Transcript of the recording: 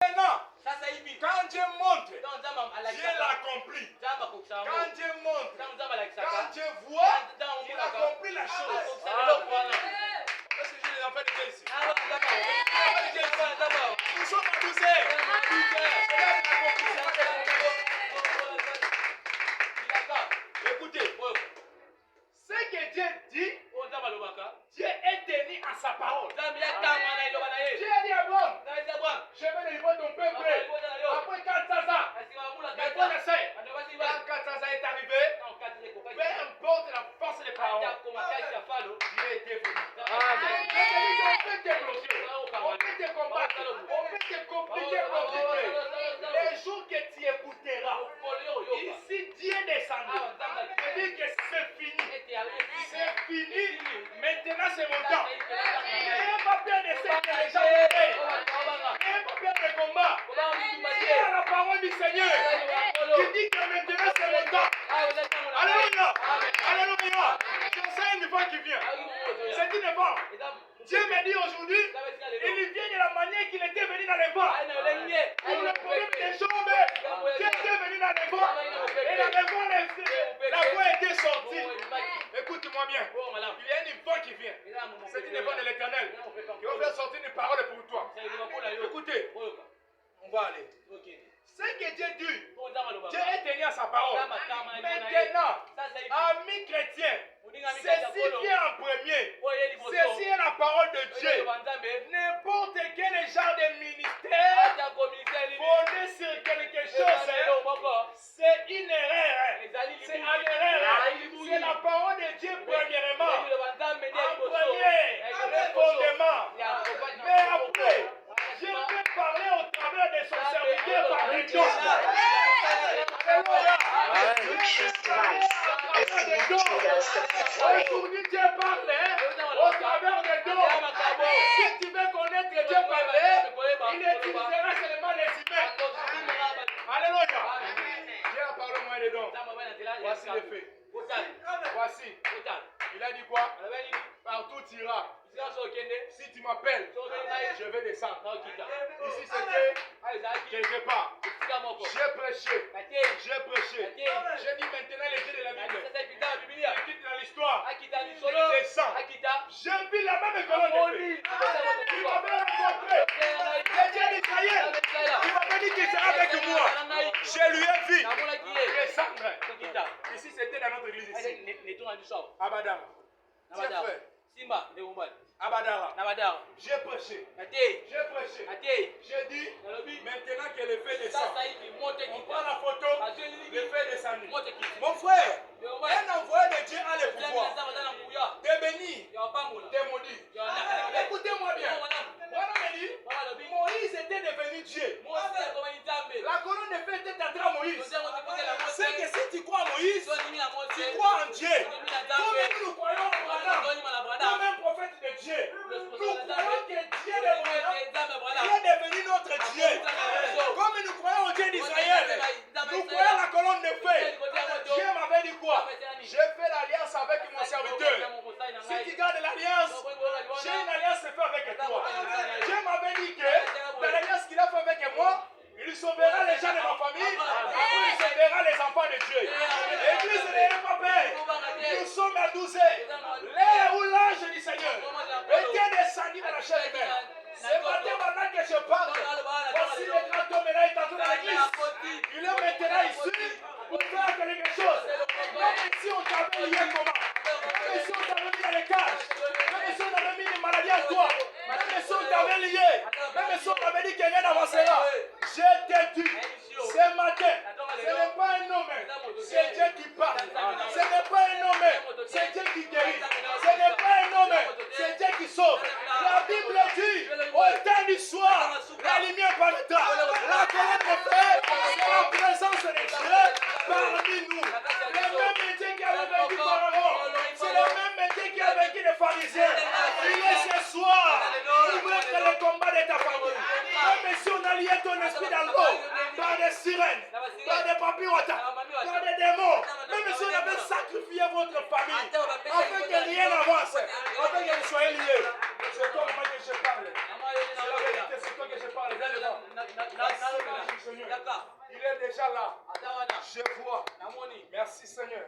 Maintenant, quand Dieu montre, Dieu l'accomplit. Quand Dieu montre, quand Dieu voit, il accomplit la chose. Est-ce que j'ai les enfants de Dieu ici? Nous sommes à 12 heures. Écoutez, ce que Dieu dit, Dieu est tenu à sa parole. Dieu a dit à Abraham, je vais délivrer ton peuple. Après 400 ans, mais toi le sais, quand 400 ans est arrivé, peu importe la force des paroles, Dieu était venu. On peut te bloquer, on peut te combattre, on peut te compliquer. Les jours que tu écouteras, ici Dieu descendra. Je dis que c'est fini. C'est fini. Maintenant c'est mon temps. N'ayez pas peur de ce que les gens vont faire. N'ayez pas peur de combat. Dis à la parole du Seigneur. Tu dis que maintenant c'est mon temps. Alléluia. Alléluia. Je sais une fois qui vient. C'est une fois. Dieu me dit aujourd'hui, il vient de la manière qu'il était venu dans les vents. Pour le problème des jambes, Dieu était venu dans les vents. Et dans les vents, la voix était sortie. Écoute-moi bien. Il y a une voix qui vient. C'est une voix de l'Éternel qui va faire sortir une parole pour toi. Écoutez, on va aller. Ce que Dieu dit, Dieu est tenu à sa parole. Maintenant, amis chrétiens, ceci vient en premier. Ceci est la parole de Dieu. N'importe quel genre de ministère fondé sur quelque chose, c'est une erreur. C'est une erreur. C'est la parole de Dieu premièrement. En premier, le fondement. Mais après, je peux parler au travers de son serviteur par les dons. Aujourd'hui, Dieu parle au travers des dons. Si tu veux connaître Dieu parler, il utilisera seulement les humains. Alléluia. Dieu a parlé au moyen des dons. Voici les faits. Voici. Il a dit quoi? Partout tu iras. Si tu m'appelles, je vais descendre. Ici c'était quelque part. J'ai prêché. J'ai prêché. J'ai dit maintenant les dieux de la Bible. Il quitte dans l'histoire. Il descend. J'ai vu la même colonne de feu. Il m'avait rencontré. Les dieux d'Israël. Il m'avait dit qu'il sera avec moi. Je lui ai vu descendre. Ici c'était dans notre église ici. Abadam. Tiens frère. Abadara. J'ai prêché. J'ai prêché. J'ai dit, maintenant que le feu descend, on prend la photo, le feu descend. Mon frère, un envoyé de Dieu a le pouvoir de bénir, de maudire. Écoutez-moi bien. Voilà me dit, Moïse était devenu Dieu. La colonne de feu était entrée à Moïse. C'est que si tu crois à Moïse, tu crois en Dieu. Comme nous croyons en Abraham, comme un prophète de Dieu. Nous croyons que Dieu est devenu notre Dieu. Comme nous croyons au Dieu d'Israël, nous croyons la colonne de feu. Dieu m'avait dit quoi? Je fais l'alliance avec mon serviteur. Si tu gardes l'alliance, j'ai une alliance faite avec toi. Dieu m'avait dit que dans l'alliance qu'il a fait avec moi, il sauvera les gens de ma famille, après il sauvera les enfants de Dieu. Église, n'ayez pas peur. Nous sommes à 12 heures. L'heure où l'ange du Seigneur était descendu dans la chair humaine. C'est matin maintenant que je parle. Voici le grand homme là, il est entré dans l'église. Il est maintenant ici pour faire quelque chose. Même si on t'avait lié comment? Même si on t'avait mis dans les cages. Même si on avait mis des maladies à toi. Même si on t'avait lié. Même si on t'avait dit qu'il rien n'avancera. Je t'ai dit ce matin, ce n'est pas un homme, c'est Dieu qui parle. Ce n'est pas un homme, c'est Dieu qui guérit. Ce n'est pas un homme, c'est Dieu qui sauve. La Bible dit, au temps du soir, la lumière paraîtra. La colonne de feu, c'est la présence de Dieu parmi nous. Le même Dieu qui avait vaincu Pharaon, c'est le même Dieu qui a vaincu les pharisiens. Il est ce soir, il veut être le combat de ta famille. Même si on a lié ton esprit dans l'eau, par des sirènes, par des papillotas, par des démons, même si on avait sacrifié votre famille, afin que rien n'avance, afin que vous soyez liés. C'est toi que je parle. C'est la vérité, c'est toi que je parle. Viens devant. Il est déjà là. Je vois. Merci Seigneur.